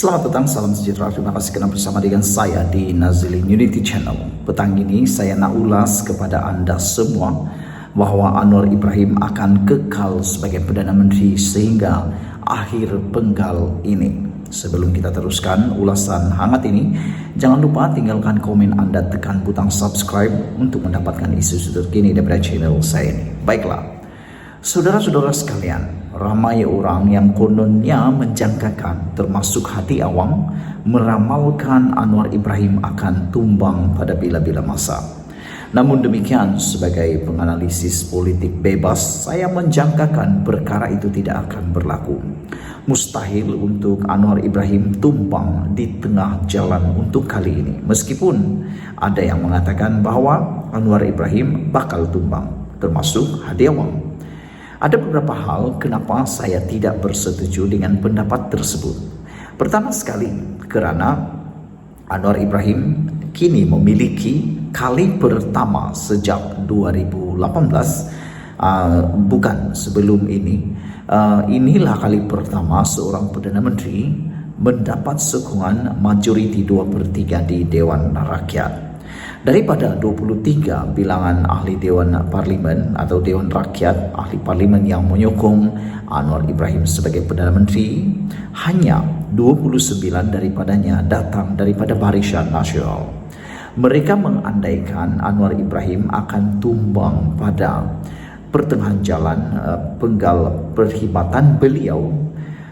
Selamat petang, salam sejahtera. Terima kasih kerana bersama dengan saya di Nazilin Unity Channel. Petang ini saya nak ulas kepada anda semua bahawa Anwar Ibrahim akan kekal sebagai Perdana Menteri sehingga akhir penggal ini. Sebelum kita teruskan ulasan hangat ini, jangan lupa tinggalkan komen anda, tekan butang subscribe untuk mendapatkan isu-isu terkini daripada channel saya ini. Baiklah, saudara-saudara sekalian, ramai orang yang kononnya menjangkakan, termasuk hati awam, meramalkan Anwar Ibrahim akan tumbang pada bila-bila masa. Namun demikian, sebagai penganalisis politik bebas, saya menjangkakan perkara itu tidak akan berlaku. Mustahil untuk Anwar Ibrahim tumbang di tengah jalan untuk kali ini. Meskipun ada yang mengatakan bahawa Anwar Ibrahim bakal tumbang, termasuk hati awam. Ada beberapa hal kenapa saya tidak bersetuju dengan pendapat tersebut. Pertama sekali, kerana Anwar Ibrahim kini memiliki kali pertama sejak 2018, bukan sebelum ini. Inilah kali pertama seorang Perdana Menteri mendapat sokongan majoriti 2/3 di Dewan Rakyat. Daripada 23 bilangan ahli Dewan Parlimen atau Dewan Rakyat, ahli Parlimen yang menyokong Anwar Ibrahim sebagai Perdana Menteri, hanya 29 daripadanya datang daripada Barisan Nasional. Mereka mengandaikan Anwar Ibrahim akan tumbang pada pertengahan jalan penggal perkhidmatan beliau.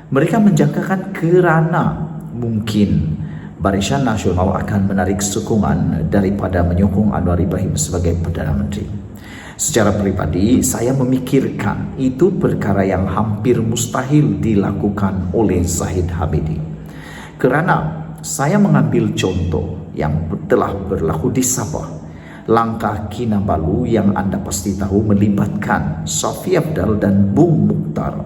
Mereka menjangkakan kerana mungkin Barisan Nasional akan menarik sokongan daripada menyokong Anwar Ibrahim sebagai Perdana Menteri. Secara pribadi, saya memikirkan itu perkara yang hampir mustahil dilakukan oleh Zahid Hamidi. Kerana saya mengambil contoh yang telah berlaku di Sabah. Langkah Kinabalu yang anda pasti tahu melibatkan Safi Afdal dan Bung Mukhtar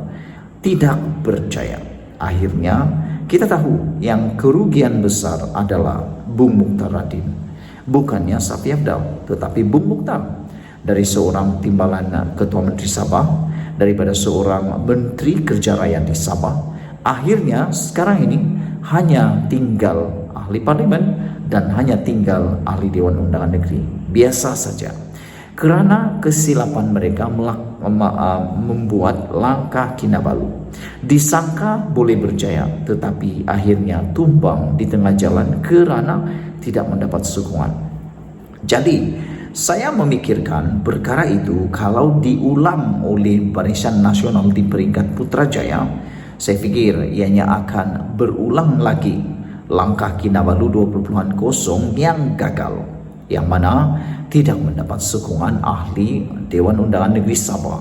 tidak berjaya. Akhirnya kita tahu yang kerugian besar adalah Bung Mukhtar Radin, bukannya Safi Afdal, tetapi Bung Mukhtar. Dari seorang timbalan Ketua Menteri Sabah, daripada seorang Menteri Kerja Raya di Sabah, akhirnya sekarang ini hanya tinggal ahli parlimen dan hanya tinggal ahli Dewan Undangan Negeri. Biasa saja. Kerana kesilapan mereka membuat langkah Kinabalu. Disangka boleh berjaya, tetapi akhirnya tumbang di tengah jalan kerana tidak mendapat sokongan. Jadi, saya memikirkan perkara itu kalau diulang oleh Barisan Nasional di peringkat Putrajaya, saya fikir ianya akan berulang lagi langkah Kinabalu 2.0 yang gagal, yang mana tidak mendapat sokongan ahli Dewan Undangan Negeri Sabah.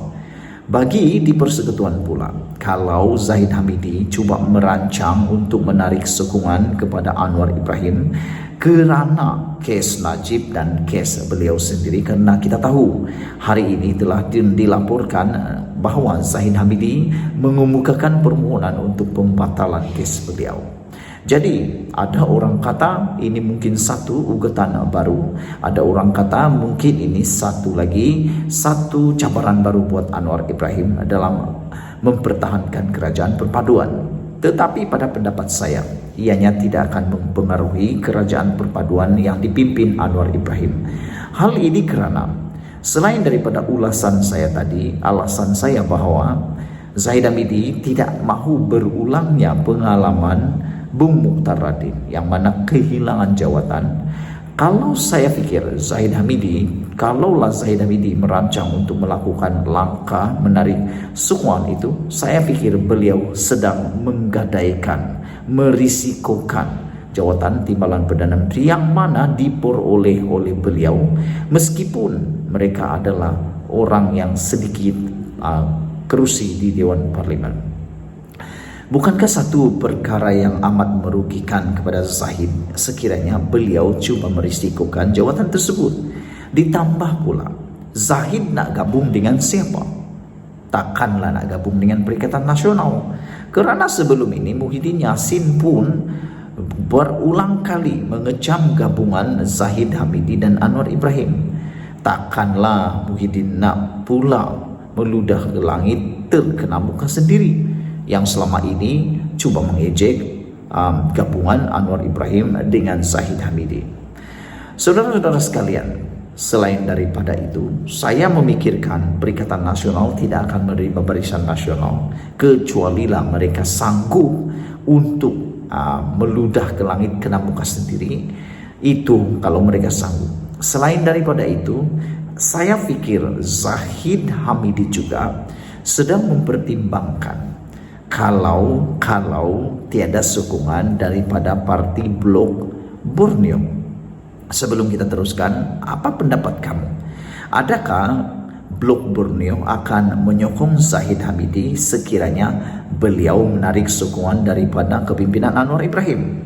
Bagi di Persekutuan pula, kalau Zahid Hamidi cuba merancang untuk menarik sokongan kepada Anwar Ibrahim kerana kes Najib dan kes beliau sendiri, kerana kita tahu hari ini telah dilaporkan bahawa Zahid Hamidi mengemukakan permohonan untuk pembatalan kes beliau. Jadi, ada orang kata ini mungkin satu ugatan baru, ada orang kata mungkin ini satu cabaran baru buat Anwar Ibrahim dalam mempertahankan kerajaan perpaduan. Tetapi pada pendapat saya, ianya tidak akan mempengaruhi kerajaan perpaduan yang dipimpin Anwar Ibrahim. Hal ini kerana selain daripada ulasan saya tadi, alasan saya bahawa Zahid Hamidi tidak mahu berulangnya pengalaman Bung Mukhtar Radin yang mana kehilangan jawatan. Kalau saya fikir kalaulah Zahid Hamidi merancang untuk melakukan langkah menarik sokongan itu, saya fikir beliau sedang menggadaikan, merisikokan jawatan timbalan Perdana Menteri yang mana diperoleh oleh beliau, meskipun mereka adalah orang yang sedikit kerusi di Dewan Parlimen. Bukankah satu perkara yang amat merugikan kepada Zahid sekiranya beliau cuba merisikokan jawatan tersebut? Ditambah pula, Zahid nak gabung dengan siapa? Takkanlah nak gabung dengan Perikatan Nasional. Kerana sebelum ini Muhyiddin Yassin pun berulang kali mengecam gabungan Zahid Hamidi dan Anwar Ibrahim. Takkanlah Muhyiddin nak pula meludah ke langit terkena muka sendiri yang selama ini cuba mengejek gabungan Anwar Ibrahim dengan Zahid Hamidi. Saudara-saudara sekalian, selain daripada itu, saya memikirkan Perikatan Nasional tidak akan menerima Barisan Nasional kecualilah mereka sanggup untuk meludah ke langit kena muka sendiri. Itu kalau mereka sanggup. Selain daripada itu, saya pikir Zahid Hamidi juga sedang mempertimbangkan kalau tiada sokongan daripada parti Blok Borneo. Sebelum kita teruskan, apa pendapat kamu? Adakah Blok Borneo akan menyokong Zahid Hamidi sekiranya beliau menarik sokongan daripada kepimpinan Anwar Ibrahim?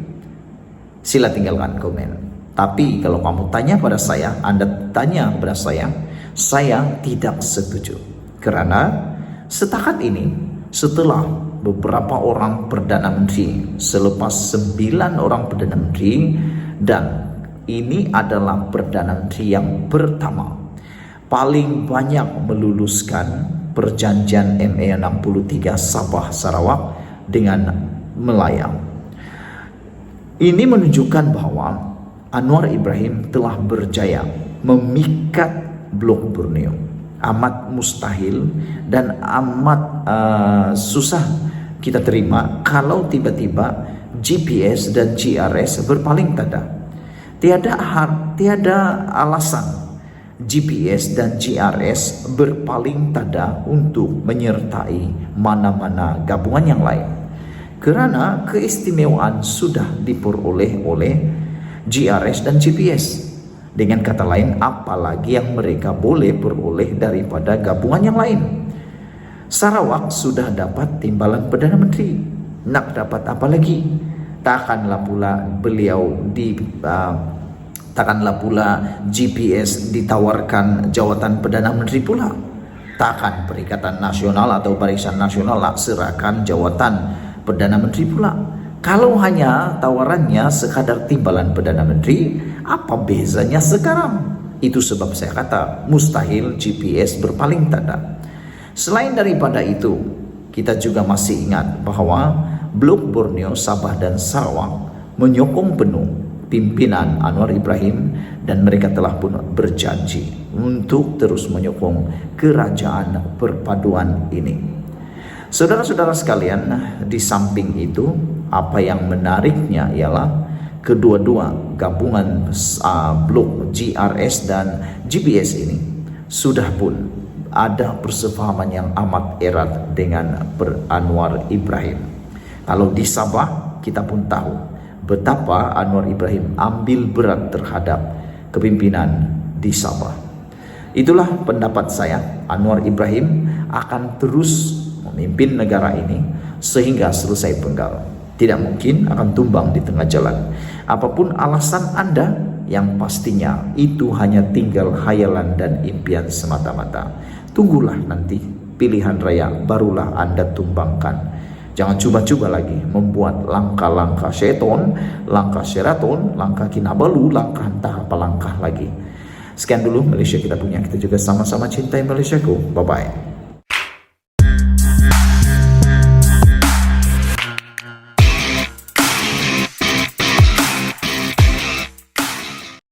Sila tinggalkan komen. Tapi kalau kamu tanya pada saya, Anda tanya kepada saya tidak setuju. Karena setakat ini, setelah beberapa orang Perdana Menteri, selepas 9 orang Perdana Menteri, dan ini adalah Perdana Menteri yang pertama paling banyak meluluskan perjanjian ME63 Sabah Sarawak dengan Melayu. Ini menunjukkan bahwa Anwar Ibrahim telah berjaya memikat Blok Borneo. Amat mustahil dan amat susah kita terima kalau tiba-tiba GPS dan GRS berpaling tada. Tiada alasan GPS dan GRS berpaling tada untuk menyertai mana-mana gabungan yang lain. Karena keistimewaan sudah diperoleh oleh GRS dan GPS. Dengan kata lain, apalagi yang mereka boleh peroleh daripada gabungan yang lain. Sarawak sudah dapat timbalan Perdana Menteri. Nak dapat apa lagi? Takkanlah pula GPS ditawarkan jawatan Perdana Menteri pula. Takkan Perikatan Nasional atau Barisan Nasional serahkan jawatan Perdana Menteri pula. Kalau hanya tawarannya sekadar timbalan Perdana Menteri, apa bezanya sekarang? Itu sebab saya kata mustahil GPS berpaling tada. Selain daripada itu, kita juga masih ingat bahwa Blok Borneo, Sabah dan Sarawak menyokong penuh pimpinan Anwar Ibrahim dan mereka telah pun berjanji untuk terus menyokong kerajaan perpaduan ini. Saudara-saudara sekalian, di samping itu, apa yang menariknya ialah kedua-dua gabungan Blok GRS dan GPS ini sudah pun ada persefahaman yang amat erat dengan Anwar Ibrahim. Kalau di Sabah, kita pun tahu betapa Anwar Ibrahim ambil berat terhadap kepimpinan di Sabah. Itulah pendapat saya, Anwar Ibrahim akan terus memimpin negara ini sehingga selesai penggal. Tidak mungkin akan tumbang di tengah jalan. Apapun alasan Anda, yang pastinya itu hanya tinggal hayalan dan impian semata-mata. Tunggulah nanti pilihan raya, barulah Anda tumbangkan. Jangan coba-coba lagi membuat langkah-langkah Sheraton, langkah Sheraton, langkah Kinabalu, langkah entah apa langkah lagi. Sekian dulu Malaysia kita punya. Kita juga sama-sama cintai Malaysiaku. Bye-bye.